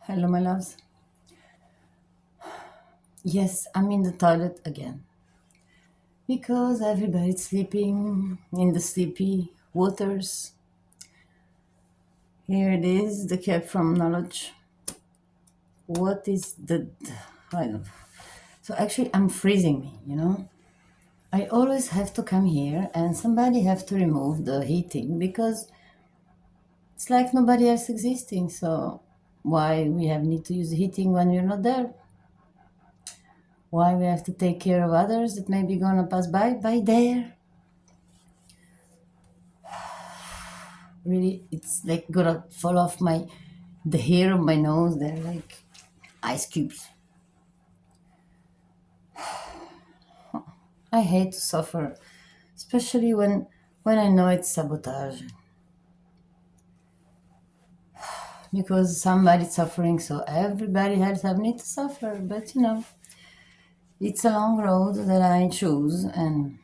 Hello, my loves. Yes, I'm in the toilet again because everybody's sleeping in the sleepy waters. Here it is, the cap from knowledge. What is the. I don't know. So actually, I'm freezing me. I always have to come here and somebody have to remove the heating because it's like nobody else existing. So why we have need to use heating when we're not there? Why we have to take care of others that may be gonna pass by there? Really, it's like gonna fall off the hair of my nose. They're like ice cubes. I hate to suffer, especially when I know it's sabotage, because somebody's suffering, so everybody else have need to suffer. But it's a long road that I choose, and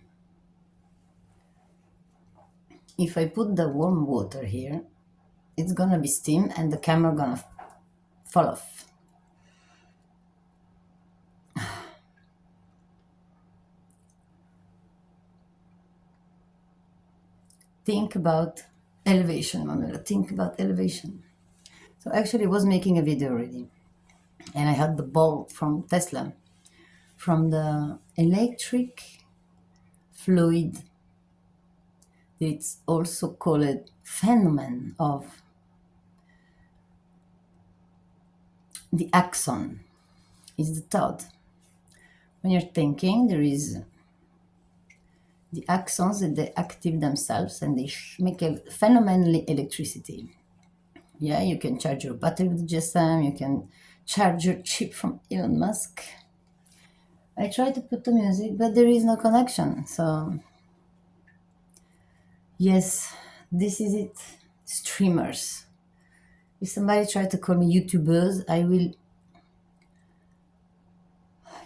if I put the warm water here, it's gonna be steam, and the camera gonna fall off. Think about elevation, Manuela. Think about elevation. So actually, I was making a video already, and I had the ball from Tesla, from the electric fluid. It's also called phenomenon of the axon. Is the thought. When you're thinking, there is the axons that they active themselves and they make a phenomenal electricity. Yeah, you can charge your battery with GSM. You can charge your chip from Elon Musk. I try to put the music, but there is no connection. So yes, this is it. Streamers. If somebody try to call me YouTubers, I will.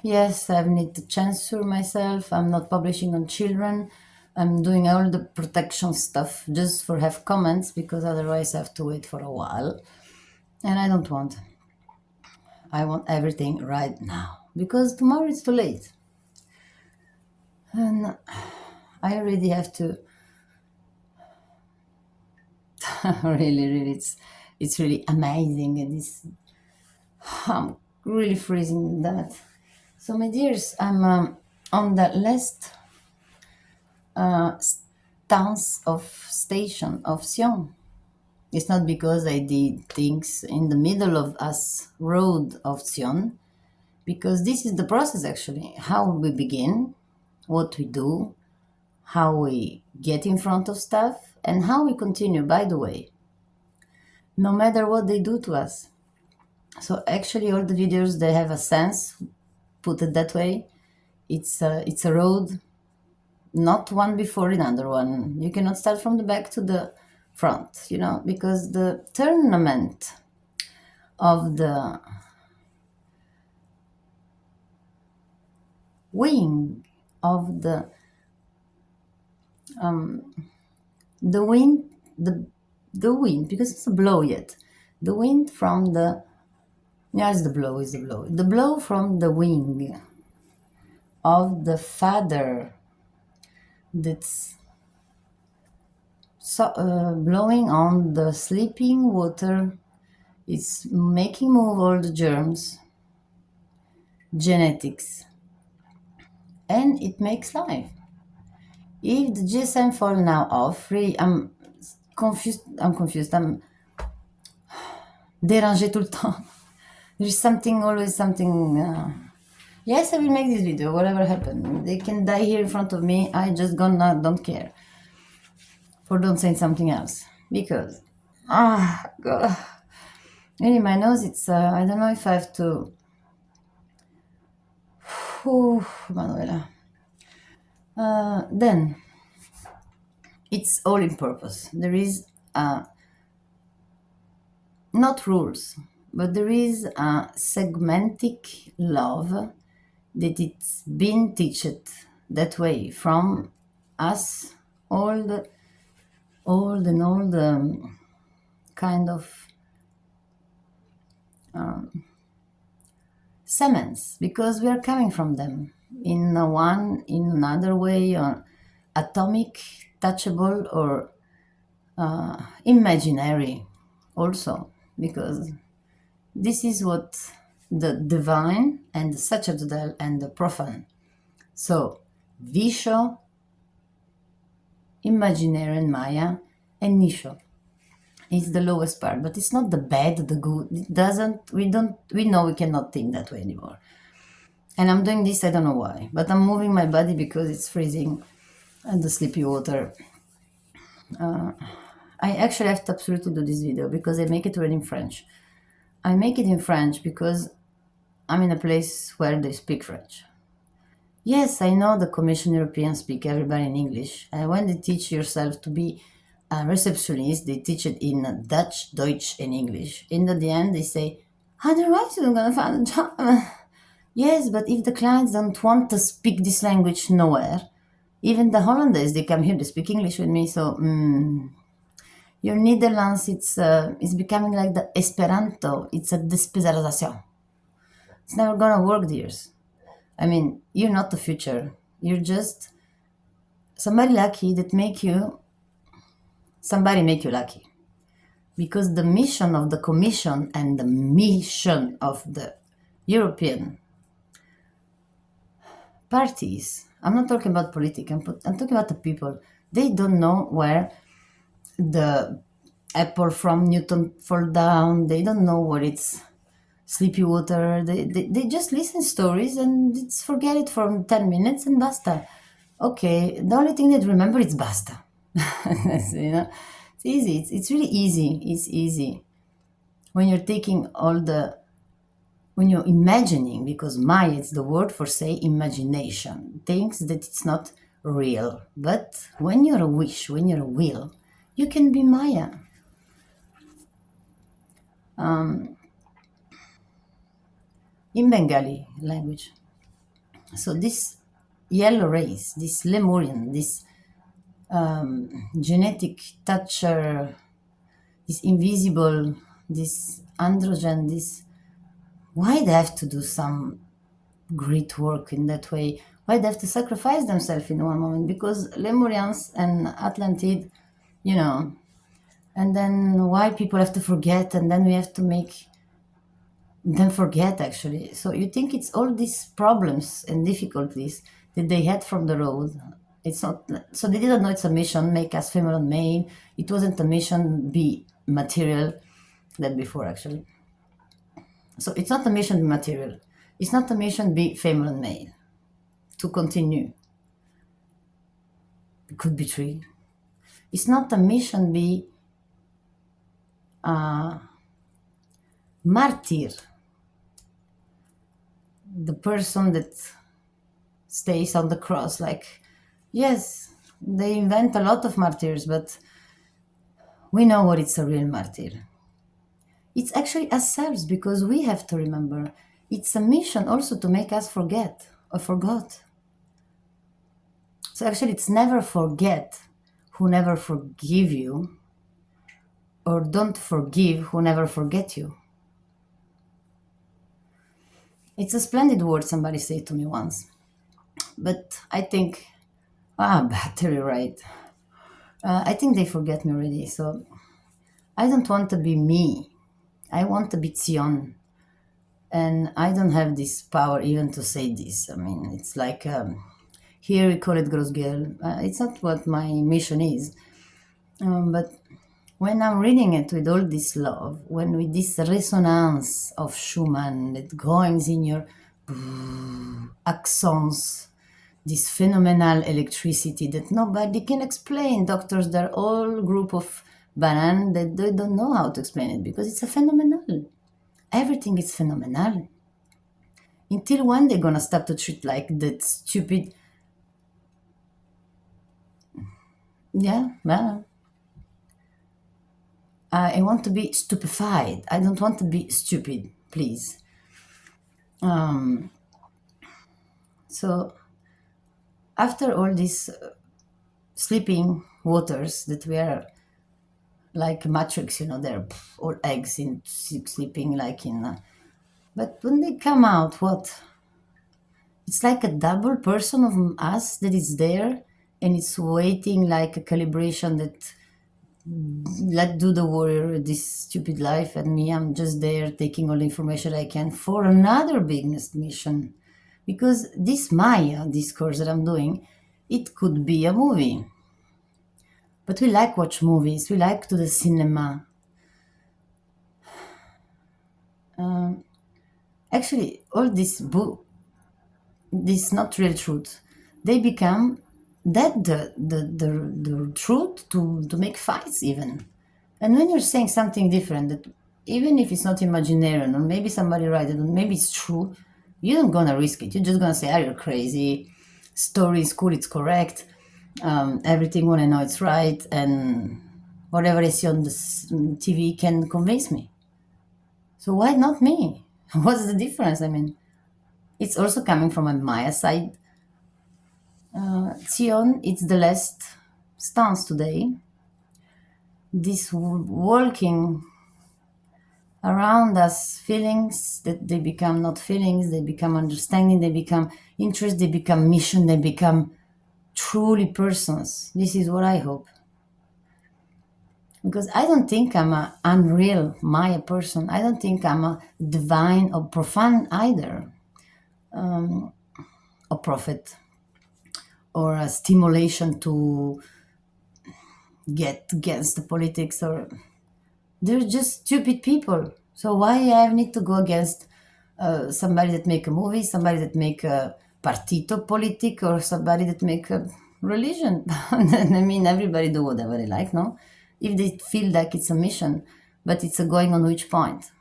Yes, I need to censor myself. I'm not publishing on children. I'm doing all the protection stuff just for have comments because otherwise I have to wait for a while. And I don't want. I want everything right now because tomorrow it's too late. And I already have to. Really, really, it's really amazing, and I'm really freezing that. So, my dears, I'm on the last stance of station of Zhyon. It's not because I did things in the middle of us road of Zhyon, because this is the process actually. How we begin, what we do, how we get in front of stuff, and how we continue, by the way, no matter what they do to us. So actually, all the videos they have a sense. Put it that way. It's a road, not one before another one. You cannot start from the back to the front, because the tournament of the wing of the wind the wind, because it's a blow yet. The wind from the yeah, it's the blow from the wing of the father that's blowing on the sleeping water. It's making move all the germs, genetics, and it makes life. If the GSM fall now off, really, I'm confused. I'm dérangée tout le temps. There's something, always something. Yes, I will make this video, whatever happened. They can die here in front of me. I just gonna don't care. For don't say something else. Because, God. Really, my nose, it's, I don't know if I have to. Whew, Manuela. Then, it's all in purpose. There is not rules, but there is a segmentic love that it's been taught that way from us, all the kind of cements because we are coming from them in another way, or atomic, touchable, or imaginary also, because this is what the divine and the sacerdotal and the profane. So Visho, imaginary and Maya, and Nisho is the lowest part, but it's not the bad, the good. It doesn't. We know we cannot think that way anymore. And I'm doing this. I don't know why, but I'm moving my body because it's freezing and the sleepy water. I actually have to absolutely do this video because I make it already in French. I make it in French because I'm in a place where they speak French. Yes, I know the Commission European speak everybody in English. And when they teach yourself to be a receptionist, they teach it in Dutch, Deutsch, and English. And at the end, they say, otherwise you're going to find a job. Yes, but if the clients don't want to speak this language nowhere, even the Hollanders, they come here, they speak English with me. So your Netherlands, it's becoming like the Esperanto. It's a despecialization. It's never going to work, dears. I mean, you're not the future. You're just somebody lucky that make you, somebody make you lucky. Because the mission of the Commission and the mission of the European parties, I'm not talking about politics, I'm talking about the people. They don't know where the apple from Newton fall down. They don't know what it's sleepy water. They just listen stories and it's forget it for 10 minutes and basta. Okay, the only thing that remember is basta. It's easy. It's really easy. It's easy when you're taking all the when you're imagining, because Maya is the word for say imagination, things that it's not real. But when you're a wish, when you're a will, you can be Maya. In Bengali language. So this yellow race, this Lemurian, this genetic toucher, this invisible, this androgen, this why they have to do some great work in that way? Why they have to sacrifice themselves in one moment? Because Lemurians and Atlantid, you know, and then why people have to forget, and then we have to make them forget actually. So you think it's all these problems and difficulties that they had from the road. It's not so they didn't know it's a mission, make us female and male. It wasn't a mission be material that before actually. So it's not a mission be material. It's not a mission be female and male. To continue. It could be three. It's not a mission be martyr. The person that stays on the cross, like, yes, they invent a lot of martyrs, but we know what it's a real martyr. It's actually ourselves because we have to remember. It's a mission also to make us forget or forgot. So actually, it's never forget who never forgive you, or don't forgive who never forget you. It's a splendid word somebody said to me once. But I think, battery, right. I think they forget me already. So I don't want to be me. I want to be Zhyon. And I don't have this power even to say this. I mean, it's like, here we call it gross girl. It's not what my mission is. But when I'm reading it with all this love, when with this resonance of Schumann that goes in your accents, this phenomenal electricity that nobody can explain. Doctors, they're all group of banan that they don't know how to explain it because it's a phenomenal. Everything is phenomenal. Until when they're gonna stop to treat like that stupid. Yeah, well, I want to be stupefied. I don't want to be stupid, please. So after all these sleeping waters that we are like matrix, they're all eggs in sleeping like in But when they come out, what? It's like a double person of us that is there and it's waiting like a calibration that let do the warrior this stupid life and me I'm just there taking all the information I can for another biggest mission because this Maya discourse that I'm doing it could be a movie but we like watch movies we like to the cinema actually all this book this not real truth they become that the truth to make fights even and when you're saying something different that even if it's not imaginary or maybe somebody write it or maybe it's true you don't gonna risk it you're just gonna say are you crazy story is cool it's correct everything when I know it's right and whatever I see on the TV can convince me so why not me what's the difference I mean it's also coming from a Maya side Zhyon, it's the last stance today. This walking around us, feelings that they become not feelings, they become understanding, they become interest, they become mission, they become truly persons. This is what I hope. Because I don't think I'm a unreal Maya person. I don't think I'm a divine or profound either, a prophet or a stimulation to get against the politics or they're just stupid people. So why I need to go against somebody that make a movie, somebody that make a partito politic, or somebody that make a religion? I mean, everybody do whatever they like, no? If they feel like it's a mission, but it's a going on which point?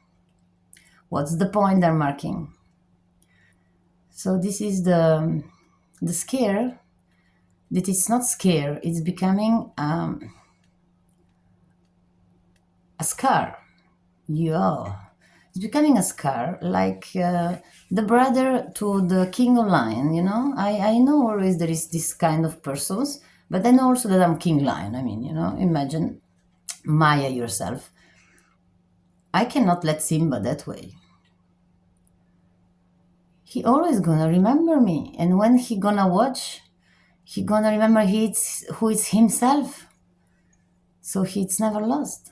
What's the point they're marking? So this is the scare that it's not scare; it's becoming a scar. Yeah, it's becoming a scar, like the brother to the king of lion. I know always there is this kind of persons, but I know also that I'm king lion. I mean, imagine Maya yourself. I cannot let Simba that way. He always gonna remember me, and when he gonna watch, he gonna remember who is himself. So he's never lost.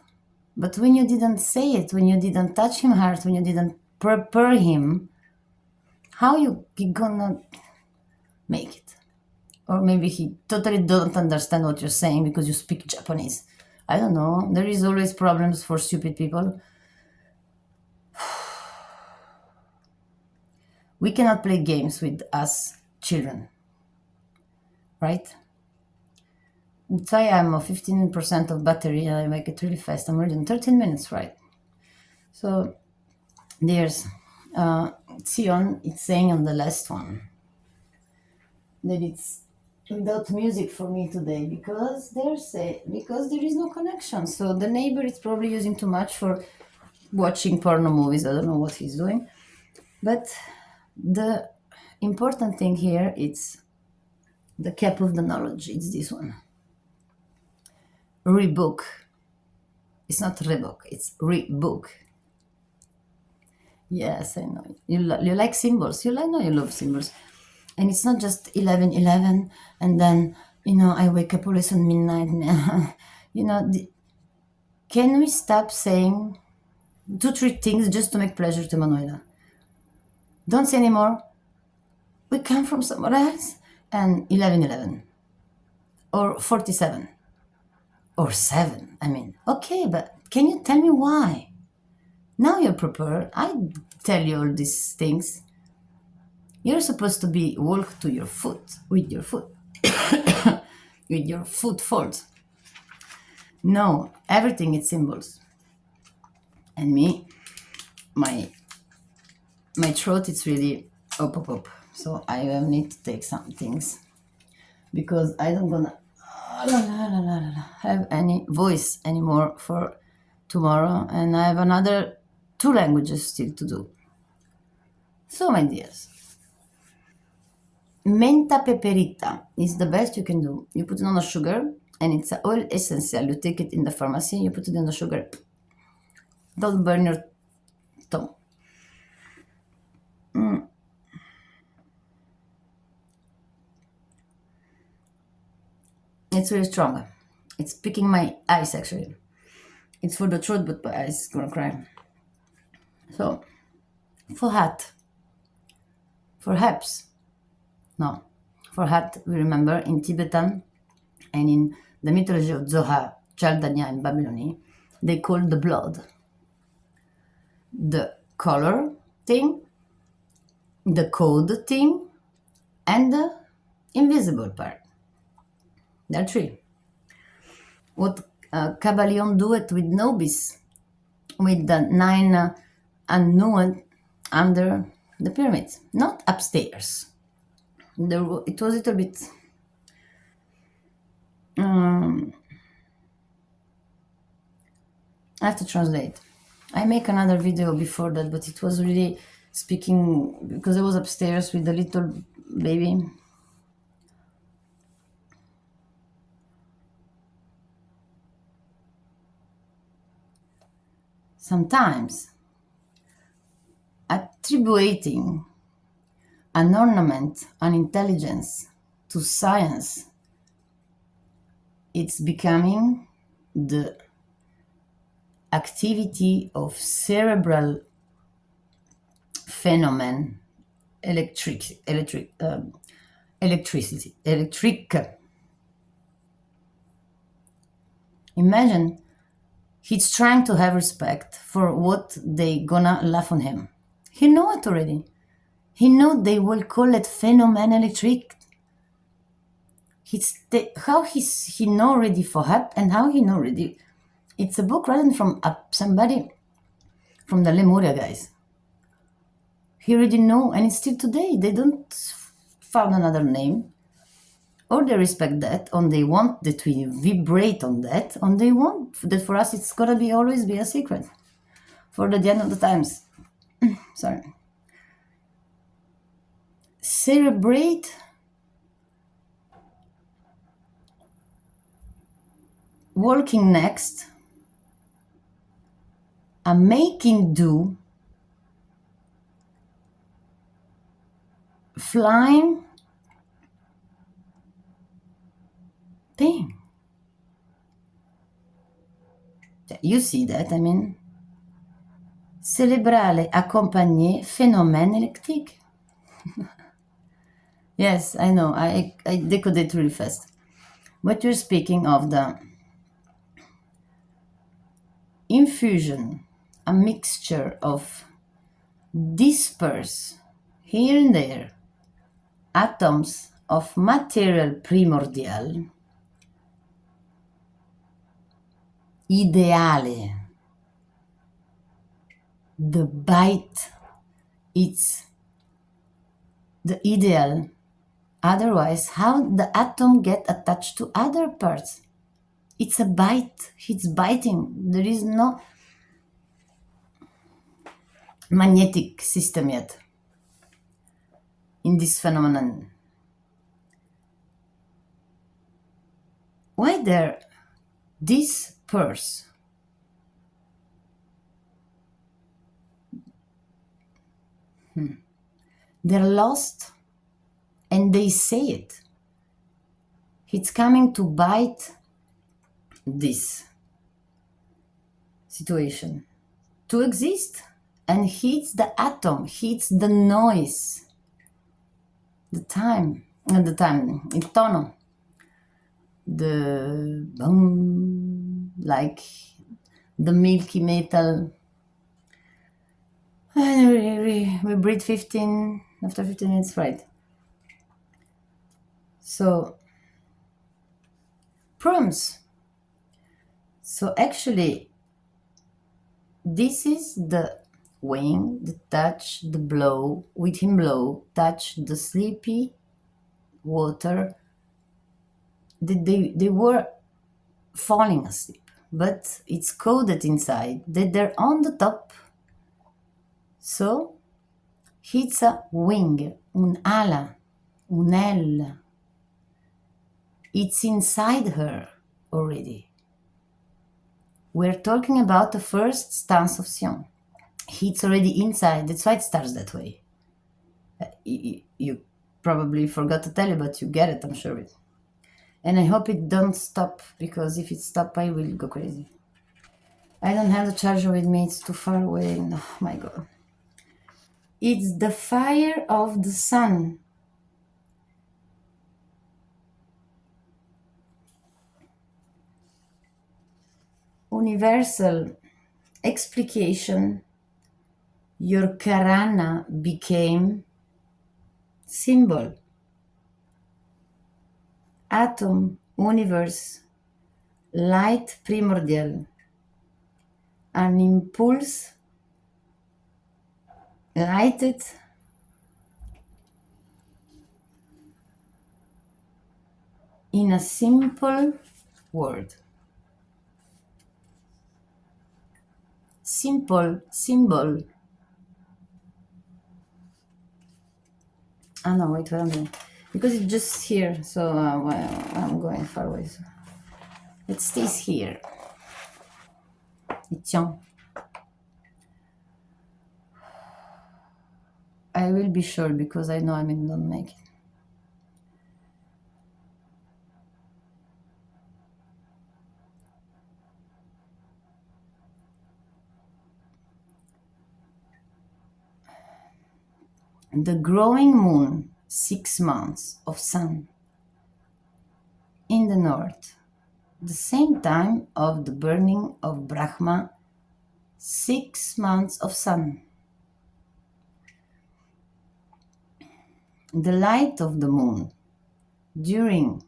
But when you didn't say it, when you didn't touch him hard, when you didn't prepare him, how you gonna make it? Or maybe he totally don't understand what you're saying because you speak Japanese. I don't know. There is always problems for stupid people. We cannot play games with us children, right? That's why I'm a 15% of battery and I make it really fast. I'm already in 13 minutes, right? So there's Zhyon, it's saying on the last one that it's without music for me today because there is no connection. So the neighbor is probably using too much for watching porno movies. I don't know what he's doing, but the important thing here is the cap of the knowledge. It's this one. Rebook. It's not rebook. It's rebook. Yes, I know. You like symbols. I know you love symbols. And it's not just 11:11, and then I wake up always on midnight. you know, the, can we stop saying two, three things just to make pleasure to Manuela? Don't say anymore. We come from somewhere else. And 11:11 or 47 or 7. I mean, okay, but can you tell me why? Now you're prepared. I tell you all these things. You're supposed to be walk to your foot with your foot with your foot folds. No, everything is symbols. And me, my throat is really up. So I will need to take some things because I don't gonna have any voice anymore for tomorrow, and I have another 2 languages still to do. So my dears, menta peperita is the best you can do. You put it on the sugar, and it's an oil essential. You take it in the pharmacy, you put it in the sugar. Don't burn your tongue. It's really strong. It's picking my eyes actually. It's for the truth, but my eyes gonna cry. So, for hat, perhaps, no. For hat, we remember in Tibetan and in the mythology of Zohar, Chaldania and Babylonian, they call the blood the color thing, the code thing, and the invisible part. There are three. What Kabbalion do it with Nobis, with the nine unknown under the pyramids, not upstairs. It was a little bit. I have to translate. I make another video before that, but it was really speaking because I was upstairs with the little baby. Sometimes attributing an ornament, an intelligence to science, it's becoming the activity of cerebral phenomenon, electric. Imagine he's trying to have respect for what they gonna laugh on him. He know it already. He know they will call it phenomenon electric. How he know already for help and how he know already. It's a book written from somebody from the Lemuria guys. He already know, and it's still today. They don't found another name, or they respect that, or they want that we vibrate on that, or they want that for us it's gonna be always be a secret for the end of the times. Sorry. Celebrate walking next, a making do, flying thing. You see that, I mean. Cérébrale accompagné phénomène électrique. Yes, I know. I decoded really fast. What you're speaking of the infusion, a mixture of disperse here and there atoms of material primordial, ideale. The bite, it's the ideal. Otherwise, how the atom get attached to other parts? It's a bite. It's biting. There is no magnetic system yet in this phenomenon. Why there disperse? They're lost and they say it. It's coming to bite this situation to exist and hits the atom, hits the noise, the time, il tono, the boom, like the milky metal. And we breathe 15, after 15 minutes, right? So, prompts. So actually, this is the wing, the touch, the blow, with him blow, touch the sleepy water. They were falling asleep, but it's coded inside that they're on the top. So it's a wing, un ala, un L. It's inside her already. We're talking about the first stance of Zhyon. It's already inside, that's why it starts that way. you probably forgot to tell you, but you get it, I'm sure. And I hope it don't stop, because if it stop, I will go crazy. I don't have the charger with me, it's too far away. Oh my god. It's the fire of the sun. Universal explication. Your karana became symbol. Atom, universe, light primordial. An impulse lighted in a simple word. Simple symbol. Ah no, wait, what am I doing? Because it's just here, so well, I'm going far away. So it stays here. It's young. I will be sure, because I know I may not make it. The growing moon, 6 months of sun in the north, the same time of the burning of Brahma, 6 months of sun. The light of the moon during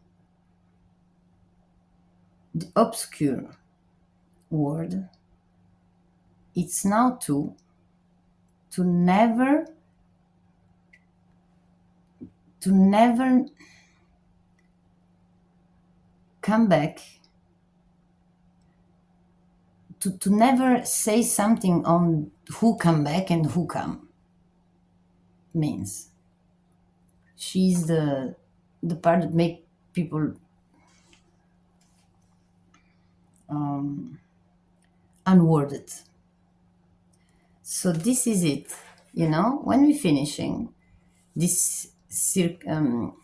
the obscure world, it's now to never come back, to never say something on who come back and who come. Means she's the part that make people unworded. So this is it, when we're finishing this circle,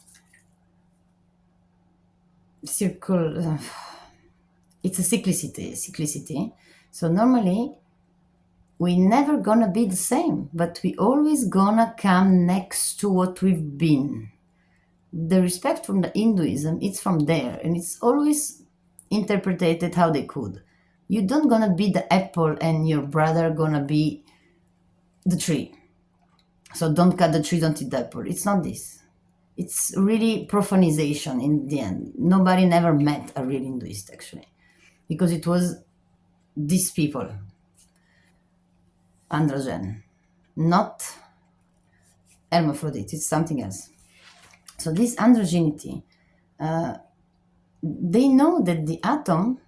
it's a cyclicity. So normally we never gonna be the same, but we always gonna come next to what we've been. The respect from the Hinduism, it's from there, and it's always interpreted how they could. You don't gonna be the apple and your brother gonna be the tree. So don't cut the tree, don't eat the apple. It's not this. It's really profanization in the end. Nobody never met a real Hinduist, actually, because it was these people, androgen, not hermaphrodite. It's something else. So this androgenity, they know that the atom,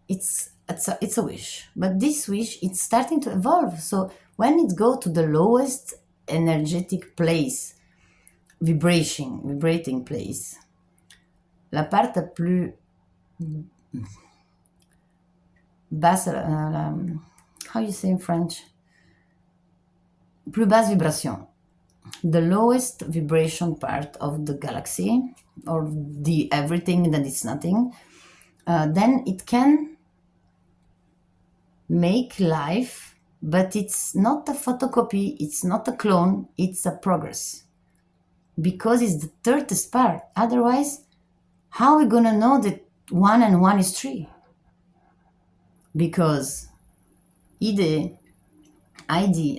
it's a wish, but this wish, it's starting to evolve. So when it go to the lowest energetic place, vibrating place, la parte plus basse, how you say in French, plus basse vibration, the lowest vibration part of the galaxy, or the everything that is nothing, then it can make life, but it's not a photocopy, it's not a clone, it's a progress, because it's the thirdest part. Otherwise, how are we gonna know that 1 and 1 is 3? Because ide, id,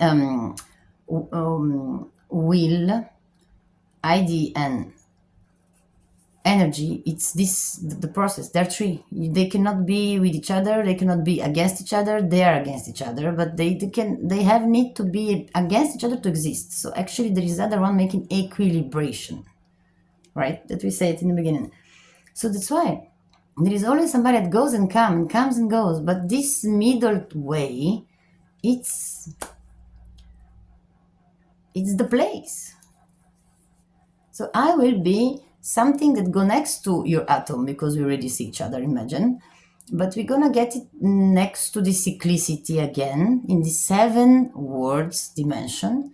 will, id, and energy, it's this, the process. They're 3. They cannot be with each other, they cannot be against each other, they are against each other, but they have need to be against each other to exist. So actually there is other one making equilibration, right? That we said in the beginning. So that's why there is always somebody that goes and comes and goes, but this middle way, it's the place. So I will be something that go next to your atom, because we already see each other, imagine. But we're gonna get it next to the cyclicity again in the 7 words dimension.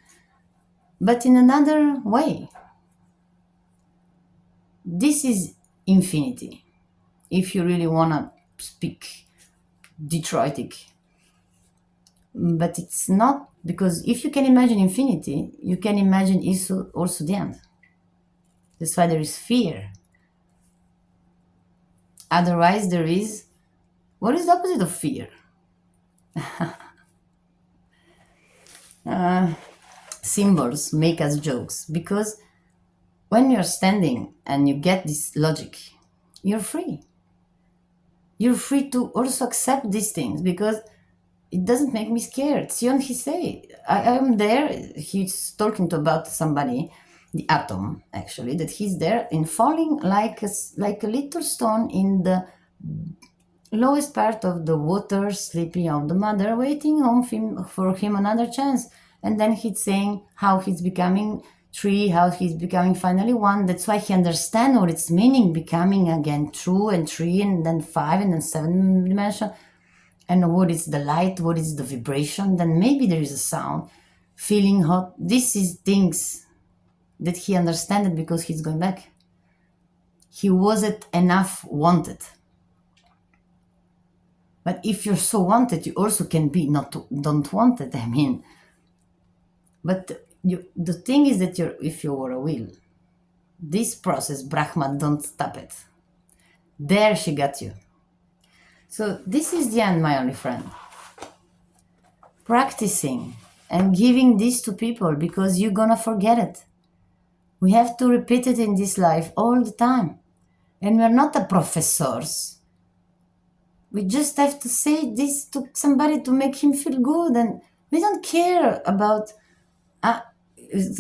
but in another way. This is infinity. If you really want to speak Detroitic, but it's not, because if you can imagine infinity, you can imagine also the end. That's why there is fear. Otherwise, there is, what is the opposite of fear? Symbols make us jokes, because when you're standing and you get this logic, you're free. You're free to also accept these things, because it doesn't make me scared. Zhyon, he say, I'm there. He's talking about somebody, the atom, actually, that he's there and falling like a little stone in the lowest part of the water, sleeping of the mother, waiting for him another chance. And then he's saying how he's becoming three, how he's becoming finally one. That's why he understands what it's meaning, becoming again two and three, and then five, and then seven dimension. And what is the light, what is the vibration, then maybe there is a sound, feeling hot. This is things that he understands because he's going back. He wasn't enough wanted. But if you're so wanted, you also can be not don't want it. I mean, but the thing is that if you were a will, this process, Brahma, don't stop it. There she got you. So this is the end, my only friend. Practicing and giving this to people, because you're gonna forget it. We have to repeat it in this life all the time. And we're not a professors. We just have to say this to somebody to make him feel good. And we don't care about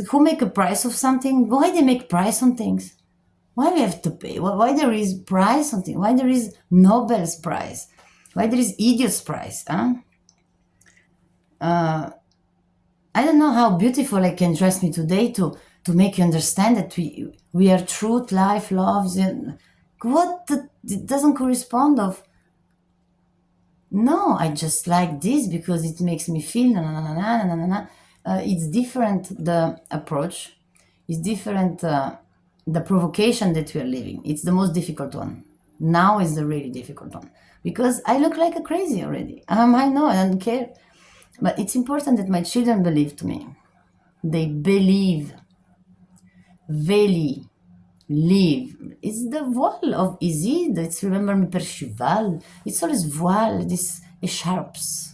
who make a price of something, why they make price on things. Why we have to pay? Why there is price on things? Why there is Nobel's prize? Why there is idiot's prize? Huh? I don't know how beautiful I can dress me today to make you understand that we are truth, life, love. It doesn't correspond of. No, I just like this because it makes me feel na na na na na na na. It's different, the approach. It's different, the provocation that we are living. It's the most difficult one. Now is the really difficult one, because I look like a crazy already. I know, I don't care. But it's important that my children believe to me. They believe. Veli. Live. It's the voile of Isid. It's remember me per cheval. It's always voile, these sharps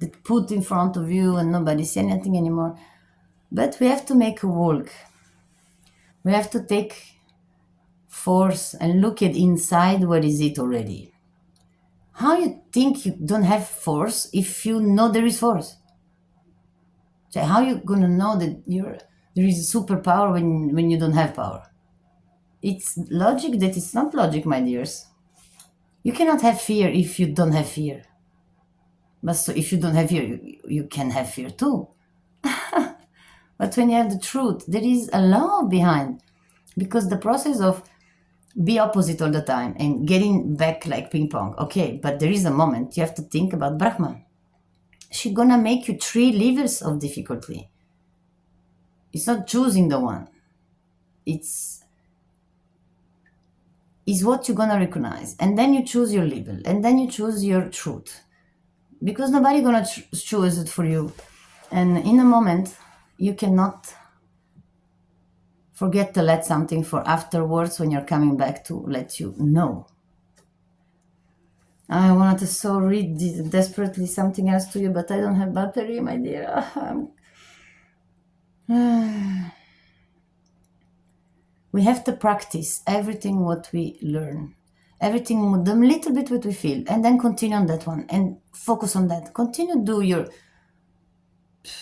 that put in front of you and nobody see anything anymore. But we have to make a walk. We have to take force and look at inside what is it already. How you think you don't have force if you know there is force? So how you gonna know that there is a superpower when you don't have power? It's logic that it's not logic, my dears. You cannot have fear if you don't have fear. But so if you don't have fear, you can have fear too. But when you have the truth, there is a law behind. Because the process of be opposite all the time and getting back like ping pong, okay, but there is a moment you have to think about Brahman. She's gonna make you 3 levels of difficulty. It's not choosing the one. It's what you're gonna recognize, and then you choose your level, and then you choose your truth, because nobody gonna choose it for you. And in a moment, you cannot forget to let something for afterwards when you're coming back to let you know. I wanted to so read desperately something else to you, but I don't have battery, my dear. We have to practice everything what we learn, everything, the little bit what we feel, and then continue on that one and focus on that. Continue do your,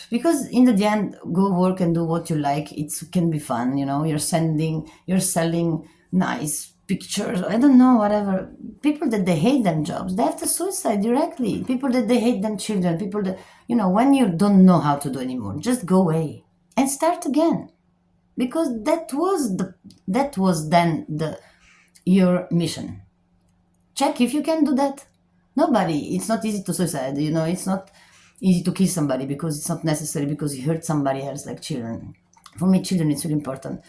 because in the end, go work and do what you like. It can be fun, You're selling nice pictures. I don't know, whatever. People that they hate them jobs, they have to suicide directly. People that they hate them children. People that when you don't know how to do anymore, just go away and start again. Because that was then your mission. Check if you can do that. Nobody. It's not easy to suicide. It's not easy to kill somebody because it's not necessary, because you hurt somebody else like children. For me, children is really important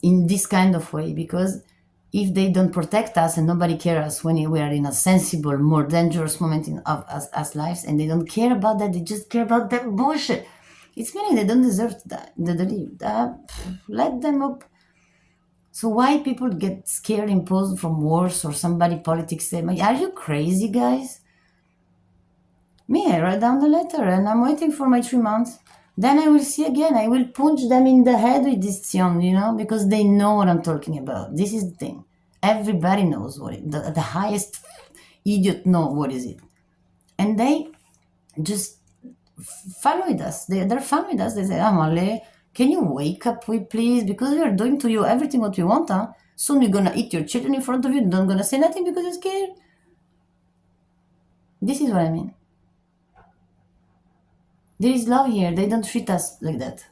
in this kind of way, because if they don't protect us and nobody cares us when we are in a sensible, more dangerous moment of as lives, and they don't care about that, they just care about that bullshit. It's meaning they don't deserve to die, to live. Let them up. So why people get scared imposed from wars or somebody politics say, are you crazy guys? Me, I write down the letter and I'm waiting for my 3 months. Then I will see again. I will punch them in the head with this Zhyon, because they know what I'm talking about. This is the thing. Everybody knows what the highest idiot know what is it. And they just fun with us. They're fun with us. They say, Amale, can you wake up, please? Because we are doing to you everything what we want, huh? Soon we're gonna eat your children in front of you. Don't gonna say nothing because you're scared. This is what I mean. There is love here. They don't treat us like that.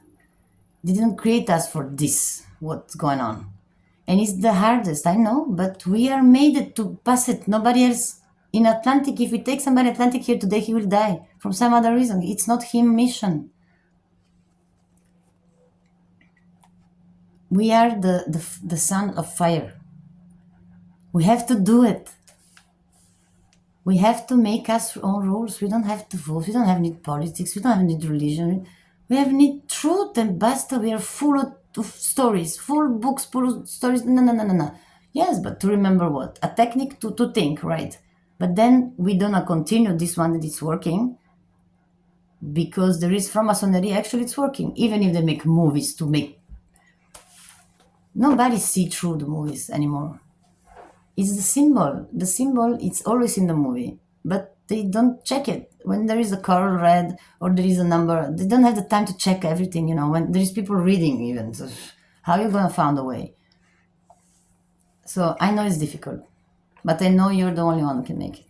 They didn't create us for this, what's going on. And it's the hardest, I know, but we are made to pass it. Nobody else. In Atlantic, if we take somebody Atlantic here today, he will die from some other reason. It's not him mission. We are the son of fire. We have to do it. We have to make us own rules. We don't have to vote. We don't have need politics. We don't have need religion. We have need truth and basta. We are full of stories, full books, full of stories. No, no, no, no, no. Yes, but to remember what? A technique to think, right? But then we don't continue this one that is working, because there is Freemasonry, actually it's working. Even if they make movies to make, nobody see through the movies anymore. It's the symbol. The symbol, it's always in the movie, but they don't check it. When there is a color red or there is a number, they don't have the time to check everything, when there is people reading even. So how are you going to find a way? So I know it's difficult, but I know you're the only one who can make it.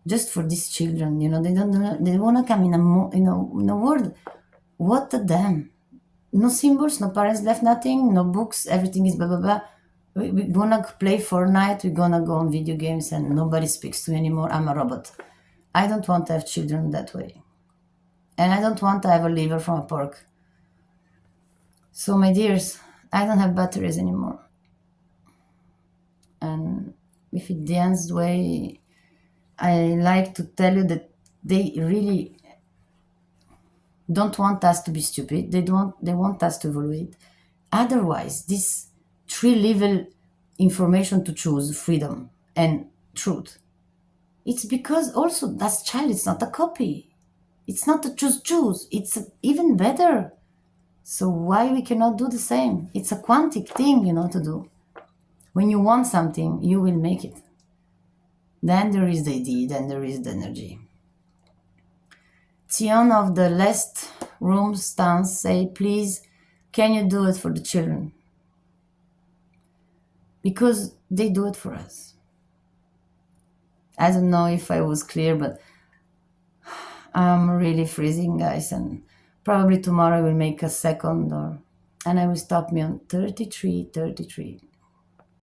Just for these children, they want to come in a world. What a damn. No symbols, no parents left nothing, no books, everything is blah, blah, blah. We're gonna play Fortnite, we're gonna go on video games and nobody speaks to me anymore. I'm a robot. I don't want to have children that way. And I don't want to have a liver from a pork. So, my dears, I don't have batteries anymore. And if it the ends way, I like to tell you that they really don't want us to be stupid. They want us to evaluate. Otherwise, this three-level information to choose, freedom and truth, it's because also that child is not a copy. It's not a choose. It's even better. So why we cannot do the same? It's a quantic thing, to do. When you want something, you will make it. Then there is the idea, then there is the energy. Zhyon of the last room stands, say, please, can you do it for the children? Because they do it for us. I don't know if I was clear, but I'm really freezing, guys, and probably tomorrow I will make a second, and I will stop me on 33.